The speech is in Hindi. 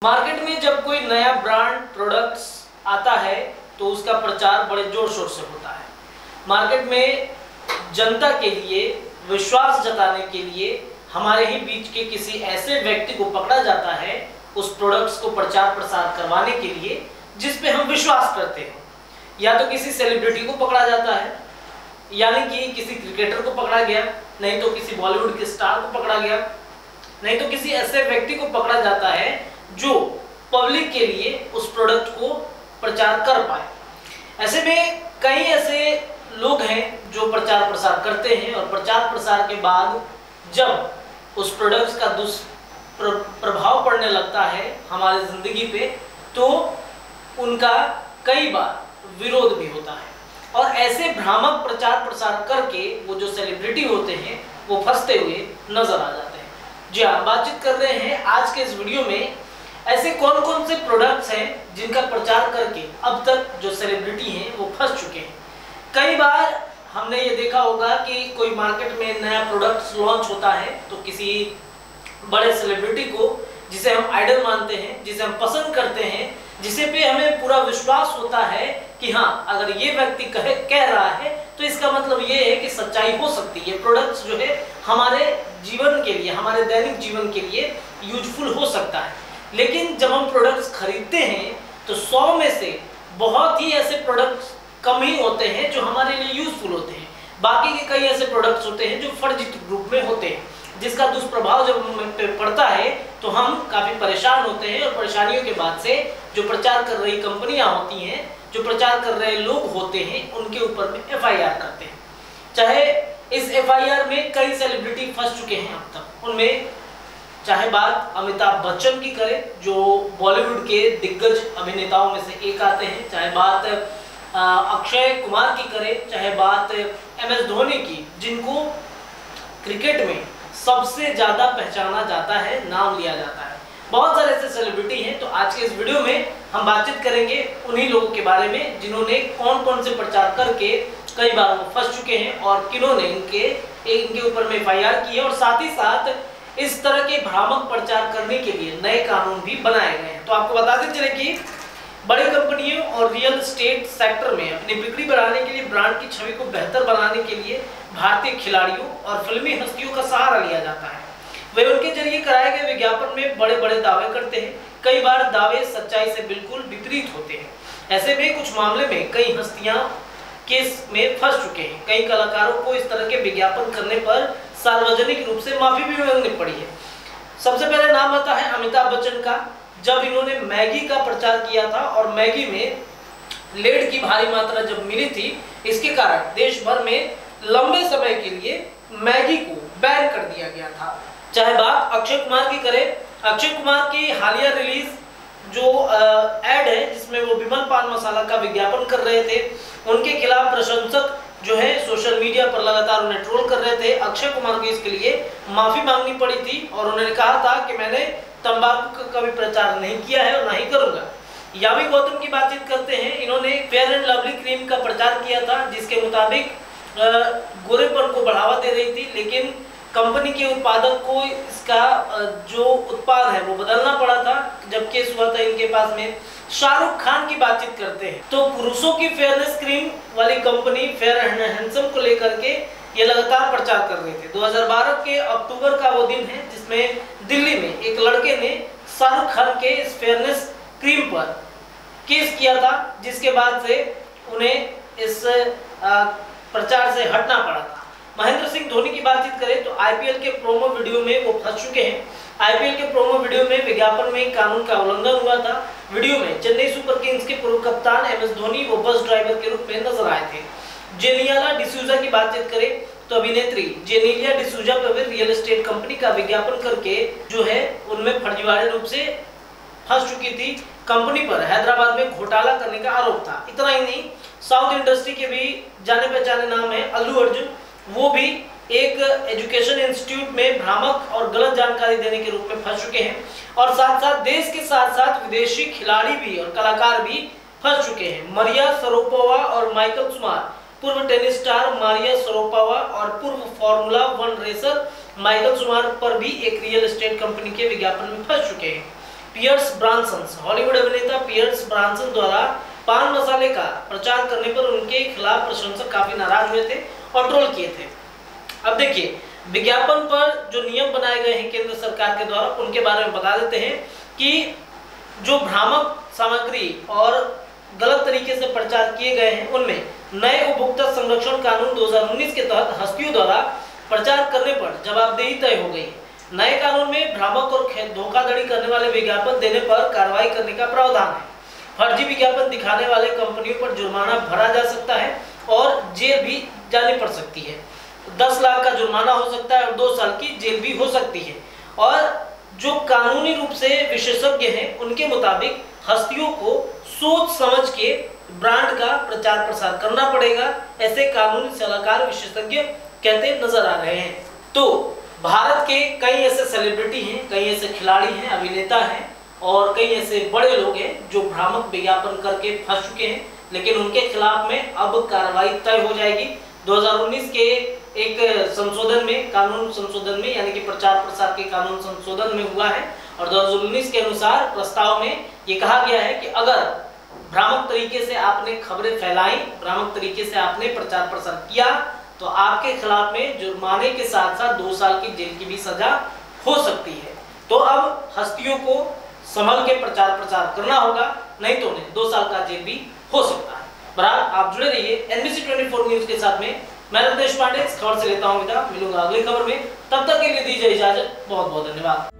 मार्केट में जब कोई नया ब्रांड प्रोडक्ट्स आता है तो उसका प्रचार बड़े जोर शोर से होता है। मार्केट में जनता के लिए विश्वास जताने के लिए हमारे ही बीच के किसी ऐसे व्यक्ति को पकड़ा जाता है उस प्रोडक्ट्स को प्रचार प्रसार करवाने के लिए जिस पे हम विश्वास करते हैं। या तो किसी सेलिब्रिटी को पकड़ा जाता है, यानी कि किसी क्रिकेटर को पकड़ा गया, नहीं तो किसी बॉलीवुड के स्टार को पकड़ा गया, नहीं तो किसी ऐसे व्यक्ति को पकड़ा जाता है जो पब्लिक के लिए उस प्रोडक्ट को प्रचार कर पाए। ऐसे में कई ऐसे लोग हैं जो प्रचार प्रसार करते हैं और प्रचार प्रसार के बाद जब उस प्रोडक्ट्स का दुष्प्रभाव पड़ने लगता है हमारी जिंदगी पे तो उनका कई बार विरोध भी होता है और ऐसे भ्रामक प्रचार प्रसार करके वो जो सेलिब्रिटी होते हैं वो फंसते हुए नजर आ जाते हैं। जी हाँ, बातचीत कर रहे हैं आज के इस वीडियो में ऐसे कौन कौन से प्रोडक्ट्स हैं जिनका प्रचार करके अब तक जो सेलिब्रिटी हैं वो फंस चुके हैं। कई बार हमने ये देखा होगा कि कोई मार्केट में नया प्रोडक्ट्स लॉन्च होता है तो किसी बड़े सेलिब्रिटी को जिसे हम आइडल मानते हैं, जिसे हम पसंद करते हैं, जिसे पे हमें पूरा विश्वास होता है कि हाँ अगर ये व्यक्ति कह रहा है तो इसका मतलब ये है कि सच्चाई हो सकती है। प्रोडक्ट्स जो है हमारे जीवन के लिए, हमारे दैनिक जीवन के लिए यूजफुल हो सकता है। लेकिन जब हम प्रोडक्ट्स खरीदते हैं तो 100 में से बहुत ही ऐसे प्रोडक्ट्स कम ही होते हैं जो हमारे लिए यूजफुल होते हैं। बाकी के कई ऐसे प्रोडक्ट्स होते हैं जो फर्जी रूप में होते हैं जिसका दुष्प्रभाव जब हम पे पड़ता है तो हम काफी परेशान होते हैं और परेशानियों के बाद से जो प्रचार कर रही कंपनियां होती हैं, जो प्रचार कर रहे लोग होते हैं उनके ऊपर में FIR करते हैं। चाहे इस FIR में कई सेलिब्रिटी फंस चुके हैं अब तक। उनमें चाहे बात अमिताभ बच्चन की करें जो बॉलीवुड के दिग्गज अभिनेताओं में से एक आते हैं, चाहे बात अक्षय कुमार की करें, चाहे बात MS धोनी की जिनको क्रिकेट में सबसे ज्यादा पहचाना जाता है, नाम लिया जाता है। बहुत सारे ऐसे सेलिब्रिटी हैं। तो आज के इस वीडियो में हम बातचीत करेंगे उन्हीं लोगों के बारे में जिन्होंने कौन कौन से प्रचार करके कई बार वो फंस चुके हैं और किन्होंने इनके ऊपर में FIR की है और साथ ही साथ इस तरह के भ्रामक प्रचार करने के लिए नए कानून भी बनाए गए हैं। तो आपको बताते चले कि बड़ी कंपनियों और रियल एस्टेट सेक्टर में अपनी बिक्री बढ़ाने के लिए, ब्रांड की छवि को बेहतर बनाने के लिए भारतीय खिलाड़ियों और फिल्मी हस्तियों का सहारा लिया जाता है। वे उनके जरिए कराए गए विज्ञापन में बड़े बड़े दावे करते हैं। कई बार दावे सच्चाई से बिल्कुल विपरीत होते हैं। ऐसे में कुछ मामले में कई हस्तियां केस में फंस चुके हैं। कई कलाकारों को इस तरह के विज्ञापन करने पर सार्वजनिक रूप से माफी भी मांगनी पड़ी है। सबसे पहले नाम आता है अमिताभ बच्चन का। जब इन्होंने मैगी का प्रचार किया था और मैगी में लेड की भारी मात्रा जब मिली थी, इसके कारण देश भर में लंबे समय के लिए मैगी को बैन कर दिया गया था। चाहे बात अक्षय कुमार की करें, अक्षय कुमार की हालिया रिलीज जो एड है जिसमें वो विमल पान मसाला का विज्ञापन कर रहे थे, उनके खिलाफ प्रशंसक जो है सोशल मीडिया पर लगातार उन्हें ट्रोल कर रहे थे। अक्षय कुमार को इसके लिए माफी मांगनी पड़ी थी और उन्होंने कहा था कि मैंने तंबाकू का कभी प्रचार नहीं किया है और नहीं करूंगा। यामी गौतम की बातचीत करते हैं। इन्होंने फेयर एंड लवली क्रीम का प्रचार किया था जिसके मुताबिक गोरेपन को बढ़ावा दे रही थी, लेकिन कंपनी के उत्पादक को इसका जो उत्पाद है वो बदलना पड़ा था जब केस हुआ था इनके पास में। शाहरुख खान की बातचीत करते हैं तो पुरुषों की फेयरनेस क्रीम वाली कंपनी फेयर एंड हैंडसम को लेकर के ये लगातार प्रचार कर रहे थे। 2012 के अक्टूबर का वो दिन है जिसमें दिल्ली में एक लड़के ने शाहरुख खान के इस फेयरनेस क्रीम पर केस किया था, जिसके बाद से उन्हें इस प्रचार से हटना पड़ा था। महेंद्र सिंह धोनी की बातचीत करें तो IPL के प्रोमो वीडियो में वो फंस चुके हैं। IPL के प्रोमो वीडियो में विज्ञापन में कानून का उल्लंघन हुआ था। वीडियो में चेन्नई सुपर किंग्स के पूर्व कप्तान MS धोनी वो बस ड्राइवर के रूप में नजर आए थे। जेनिलिया डिसूजा की बातचीत करें तो अभिनेत्री जेनिलिया डिसूजा पर रियल एस्टेट कंपनी का विज्ञापन करके जो है उनमें फर्जीवाड़े रूप से फंस चुकी थी। कंपनी पर हैदराबाद में घोटाला करने का आरोप था। इतना ही नहीं, साउथ इंडस्ट्री के भी जाने पहचाने नाम है अल्लू अर्जुन, वो भी एक एजुकेशन इंस्टीट्यूट में भ्रामक और गलत जानकारी देने के रूप में फंस चुके हैं और साथ साथ देश के साथ साथ विदेशी खिलाड़ी भी और कलाकार भी फंस चुके हैं। मारिया शरापोवा और माइकल शुमार, पूर्व टेनिस स्टार मारिया शरापोवा और पूर्व फार्मूला 1 रेसर माइकल शुमार पर भी एक रियल एस्टेट कंपनी के विज्ञापन में फंस चुके हैं। पियर्स ब्रांसन, हॉलीवुड अभिनेता पियर्स ब्रांसन द्वारा पान मसाले का प्रचार करने पर उनके खिलाफ प्रशंसक काफी नाराज हुए थे और ट्रोल किए थे। अब देखिए, विज्ञापन पर जो नियम बनाए गए हैं केंद्र सरकार के द्वारा, उनके बारे में बता देते हैं कि जो भ्रामक सामग्री और गलत तरीके से प्रचार किए गए हैं उनमें नए उपभोक्ता संरक्षण कानून 2019 के तहत हस्तियों द्वारा प्रचार करने पर जवाबदेही तय हो गई है। नए कानून में भ्रामक और धोखाधड़ी करने वाले विज्ञापन देने पर कार्रवाई करने का प्रावधान है। फर्जी विज्ञापन दिखाने वाले कंपनियों पर जुर्माना भरा जा सकता है और जेल भी जानी पड़ सकती है। 10 लाख का जुर्माना हो सकता है और 2 साल की जेल भी हो सकती है। और जो कानूनी रूप से विशेषज्ञ हैं उनके मुताबिक हस्तियों को सोच समझ के ब्रांड का प्रचार प्रसार करना पड़ेगा, ऐसे कानूनी सलाहकार विशेषज्ञ कहते नजर आ रहे हैं। तो भारत के कई ऐसे सेलिब्रिटी हैं, कई ऐसे खिलाड़ी हैं, अभिनेता हैं और कई ऐसे बड़े लोग हैं जो भ्रामक विज्ञापन करके फंस चुके हैं, लेकिन उनके खिलाफ में अब कार्रवाई तय हो जाएगी। 2019 के एक संशोधन में, कानून संशोधन में, यानी कि प्रचार प्रसार के कानून संशोधन में हुआ है और 2019 के अनुसार प्रस्ताव में ये कहा गया है कि अगर भ्रामक तरीके से आपने खबरें फैलाई, भ्रामक तरीके से आपने प्रचार प्रसार किया, तो आपके खिलाफ में जुर्माने के साथ साथ 2 साल की जेल की भी सजा हो सकती है। तो अब हस्तियों को संभल के प्रचार प्रसार करना होगा, नहीं तो उन्हें 2 साल का जेल भी हो सकता है। बहरहाल आप जुड़े रहिए NBC 24 न्यूज के साथ में। मैं रत्नेश पांडे इस खबर से लेता हूं विदा, मिलूंगा अगली खबर में। तब तक के लिए दीजिए इजाजत। बहुत बहुत धन्यवाद।